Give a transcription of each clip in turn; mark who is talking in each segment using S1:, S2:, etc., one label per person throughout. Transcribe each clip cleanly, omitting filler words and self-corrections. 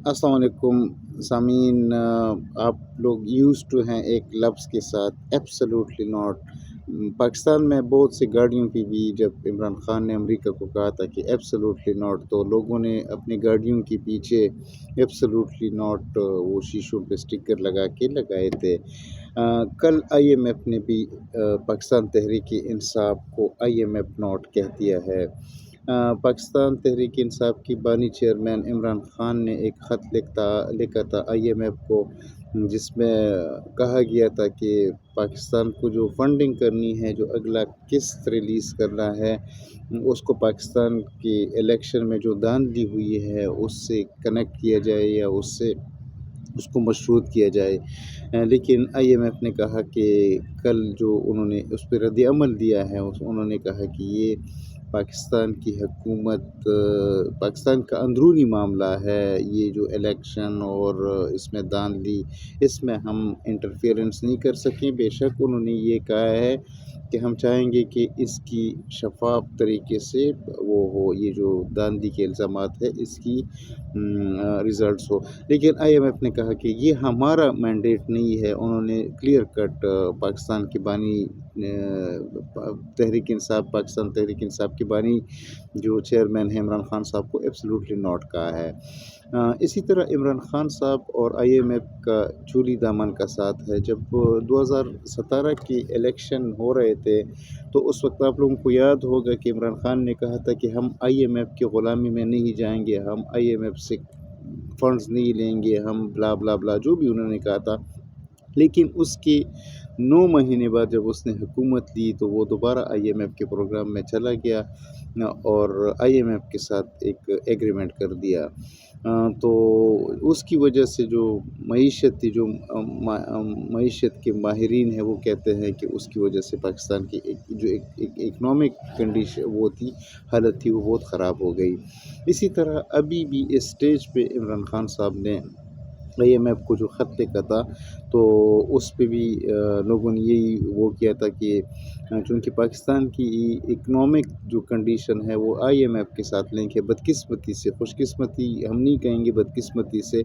S1: अस्सलाम वालेकुम सामीन। आप लोग यूज़ टू हैं एक लफ्ज़ के साथ एब्सोल्युटली नॉट। पाकिस्तान में बहुत सी गाड़ियों की भी जब इमरान खान ने अमेरिका को कहा था कि एब्सोल्युटली नॉट, तो लोगों ने अपनी गाड़ियों के पीछे एब्सोल्युटली नॉट वो शीशों पे स्टिकर लगा के लगाए थे। कल आईएमएफ ने भी पाकिस्तान तहरीक इंसाफ को आईएमएफ नॉट कह दिया है। पाकिस्तान तहरीक इंसाफ की बानी चेयरमैन इमरान खान ने एक ख़त लिखा था आईएमएफ को, जिसमें कहा गया था कि पाकिस्तान को जो फंडिंग करनी है, जो अगला किस्त रिलीज़ करना है, उसको पाकिस्तान की इलेक्शन में जो धांधली हुई है उससे कनेक्ट किया जाए या उससे उसको मशरूत किया जाए। लेकिन आईएमएफ ने कहा कि कल जो उन्होंने उस पर रद्द अमल दिया है, उन्होंने कहा कि ये पाकिस्तान की हुकूमत, पाकिस्तान का अंदरूनी मामला है, ये जो इलेक्शन और इसमें धांधली, इसमें हम इंटरफेरेंस नहीं कर सकें। बेशक उन्होंने ये कहा है कि हम चाहेंगे कि इसकी शफाफ तरीके से वो हो, ये जो धांधली के इल्ज़ामात है इसकी रिज़ल्ट्स हो। लेकिन आईएमएफ ने कहा कि ये हमारा मैंडेट नहीं है। उन्होंने क्लियर कट पाकिस्तान की बानी तहरीक इंसाफ, पाकिस्तान तहरीक इंसाफ की बानी जो चेयरमैन है इमरान खान साहब को एब्सोल्युटली नॉट कहा है। इसी तरह इमरान खान साहब और आईएमएफ का चूली दामन का साथ है। जब 2017 की इलेक्शन हो रहे थे तो उस वक्त आप लोगों को याद होगा कि इमरान खान ने कहा था कि हम आईएमएफ की ग़ुलामी में नहीं जाएंगे, हम आईएमएफ से फंड्स नहीं लेंगे, हम ब्ला ब्ला ब्ला जो भी उन्होंने कहा था। लेकिन उसके 9 महीने बाद जब उसने हुकूमत ली तो वो दोबारा आईएमएफ के प्रोग्राम में चला गया और आईएमएफ के साथ एक एग्रीमेंट कर दिया। तो उसकी वजह से जो मईशत थी, जो मईशत के माहिरीन हैं वो कहते हैं कि उसकी वजह से पाकिस्तान की एक इकनॉमिक कंडीशन वो थी, हालत थी, वो बहुत ख़राब हो गई। इसी तरह अभी भी इस स्टेज पे इमरान खान साहब ने आईएमएफ को जो ख़त लिखा था तो उस पे भी लोगों ने यही वो किया था कि चूँकि पाकिस्तान की इकनॉमिक जो कंडीशन है वो आईएमएफ के साथ लिंक है, बदकिस्मती से, खुशकिस्मती हम नहीं कहेंगे, बदकिस्मती से,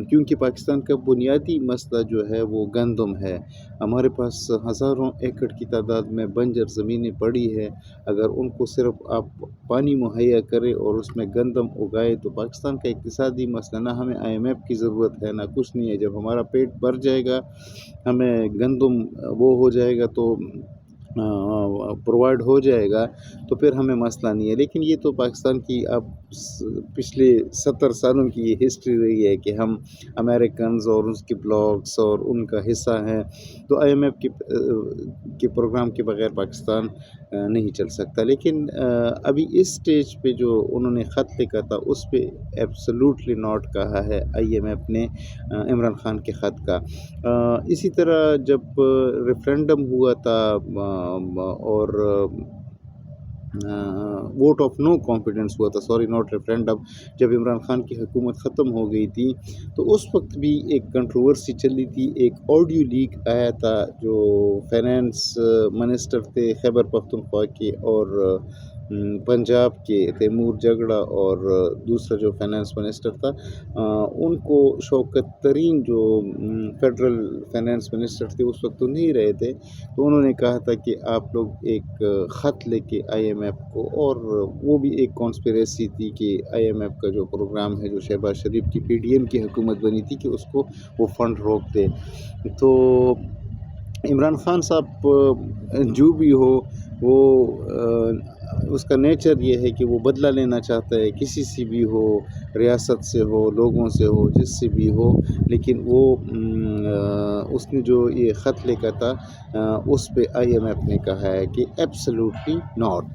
S1: क्योंकि पाकिस्तान का बुनियादी मसला जो है वो गंदम है। हमारे पास हज़ारों एकड़ की तादाद में बंजर ज़मीनें पड़ी है। अगर उनको सिर्फ आप पानी मुहैया करें और उसमें गंदम उगाए तो पाकिस्तान का इक़्तिसादी मसला, ना हमें आईएमएफ की ज़रूरत है ना कुछ नहीं है। जब हमारा पेट भर जाएगा, हमें गंदम वो हो जाएगा तो प्रोवाइड हो जाएगा तो फिर हमें मसला नहीं है। लेकिन ये तो पाकिस्तान की अब पिछले 70 सालों की ये हिस्ट्री रही है कि हम अमेरिकन्स और उसके ब्लॉक्स और उनका हिस्सा हैं, तो आईएमएफ के प्रोग्राम के बगैर पाकिस्तान नहीं चल सकता। लेकिन अभी इस स्टेज पे जो उन्होंने ख़त लिखा था उस पे एब्सोल्युटली नॉट कहा है आईएमएफ ने इमरान खान के ख़त का। इसी तरह जब रेफरेंडम हुआ था और वोट ऑफ नो कॉन्फिडेंस हुआ था, सॉरी नॉट रेफरेंडम, जब इमरान खान की हुकूमत ख़त्म हो गई थी तो उस वक्त भी एक कंट्रोवर्सी चली थी। एक ऑडियो लीक आया था जो फाइनेंस मिनिस्टर थे खैबर पख्तूनख्वा के और पंजाब के तैमूर जगड़ा और दूसरा जो फाइनेंस मिनिस्टर था, उनको शौकत तरीन जो फेडरल फाइनेंस मिनिस्टर थे उस वक्त तो नहीं रहे थे, तो उन्होंने कहा था कि आप लोग एक ख़त लेके आईएमएफ को, और वो भी एक कॉन्स्पिरेसी थी कि आईएमएफ का जो प्रोग्राम है, जो शहबाज शरीफ की पीडीएम की हुकूमत बनी थी, कि उसको वो फ़ंड रोक दे। तो इमरान खान साहब जो भी हो वो उसका नेचर ये है कि वो बदला लेना चाहता है, किसी से भी हो, रियासत से हो, लोगों से हो, जिससे भी हो। लेकिन वो उसने जो ये ख़त लिखा था उस पे आईएमएफ ने कहा है कि एब्सोल्युटली नॉट।